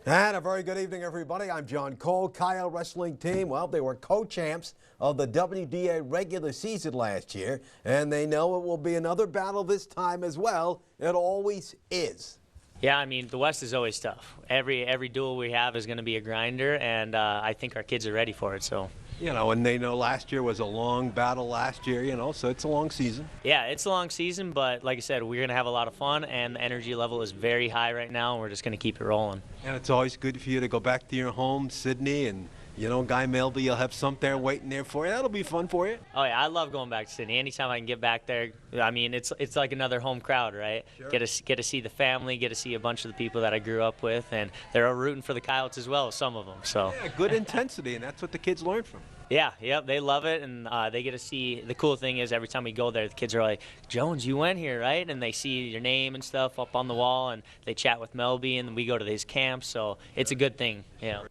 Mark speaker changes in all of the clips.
Speaker 1: And a very good evening, everybody. I'm John Cole. Coyote wrestling team, well, they were co-champs of the WDA regular season last year, and they know it will be another battle this time as well. It always is.
Speaker 2: Yeah, I mean, the West is always tough. Every duel we have is going to be a grinder, and I think our kids are ready for it. So.
Speaker 1: You know, and they know last year was a long battle last year, you know, so it's a long season.
Speaker 2: Yeah, it's a long season, but like I said, we're going to have a lot of fun, and the energy level is very high right now, and we're just going to keep it rolling.
Speaker 1: And it's always good for you to go back to your home, Sydney, and, you know, Guy Melby, you'll have something there waiting there for you. That'll be fun for you.
Speaker 2: Oh, yeah, I love going back to Sydney. Anytime I can get back there, I mean, it's like another home crowd, right?
Speaker 1: Sure.
Speaker 2: Get to see the family, get to see a bunch of the people that I grew up with, and they're rooting for the Coyotes as well, some of them. So.
Speaker 1: Yeah, good intensity, and that's what the kids learn from.
Speaker 2: Yeah, yep, they love it, and they get to see. The cool thing is every time we go there, the kids are like, "Jones, you went here, right?" And they see your name and stuff up on the wall, and they chat with Melby, and we go to his camp, so it's a good thing, yeah.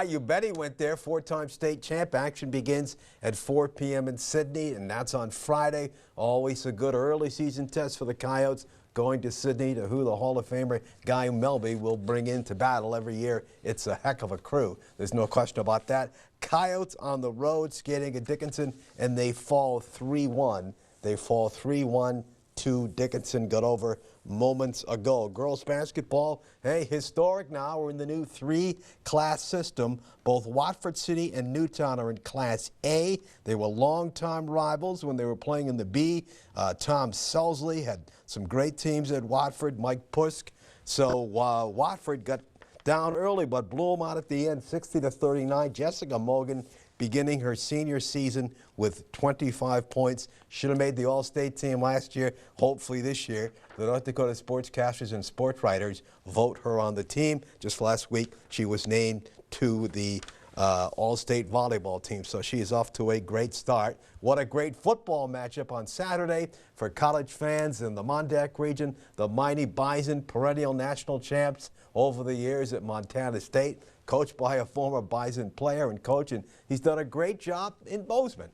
Speaker 1: You bet he went there. Four-time state champ. Action begins at 4 p.m. in Sydney, and that's on Friday. Always a good early season test for the Coyotes. Going to Sydney to who the Hall of Famer Guy Melby will bring into battle every year. It's a heck of a crew. There's no question about that. Coyotes on the road skating at Dickinson, and they fall 3-1. They fall 3-1 to Dickinson. Got over moments ago. Girls basketball, hey, historic now. We're in the new three-class system. Both Watford City and Newtown are in Class A. They were longtime rivals when they were playing in the B. Tom Selsley had some great teams at Watford, Mike Pusk. So Watford got down early but blew them out at the end, 60-39. Jessica Morgan beginning her senior season with 25 points. Should have made the All-State team last year. Hopefully this year, the North Dakota sportscasters and sports writers vote her on the team. Just last week, she was named to the All-State volleyball team, so she is off to a great start. What a great football matchup on Saturday for college fans in the Mondac region. The mighty Bison, perennial national champs over the years at Montana State, coached by a former Bison player and coach, and he's done a great job in Bozeman.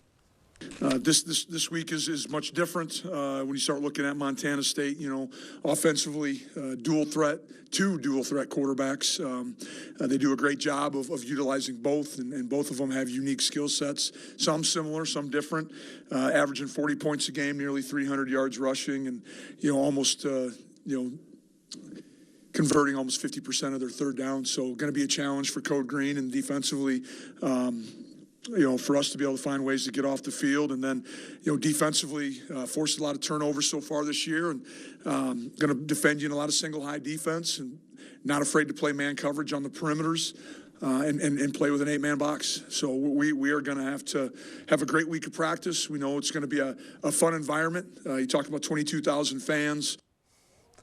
Speaker 3: This week is much different when you start looking at Montana State. You know, offensively, two dual threat quarterbacks. They do a great job of utilizing both, and both of them have unique skill sets. Some similar, some different. Averaging 40 points a game, nearly 300 yards rushing, and almost converting almost 50% of their third down. So going to be a challenge for Code Green, and defensively. For us to be able to find ways to get off the field, and then, defensively, forced a lot of turnovers so far this year, and going to defend you in a lot of single high defense, and not afraid to play man coverage on the perimeters, and play with an 8-man box. So we are going to have a great week of practice. We know it's going to be a fun environment. You talk about 22,000 fans.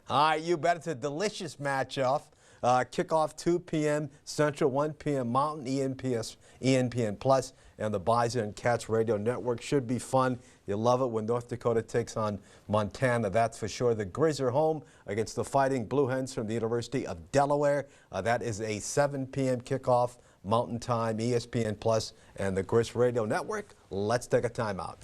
Speaker 1: All right, you bet. It's a delicious matchup. Kickoff 2 p.m. Central, 1 p.m. Mountain, ENPN Plus, and the Bison and Cats Radio Network. Should be fun. You love it when North Dakota takes on Montana, that's for sure. The Grizz are home against the Fighting Blue Hens from the University of Delaware. That is a 7 p.m. kickoff, Mountain Time, ESPN Plus, and the Grizz Radio Network. Let's take a timeout.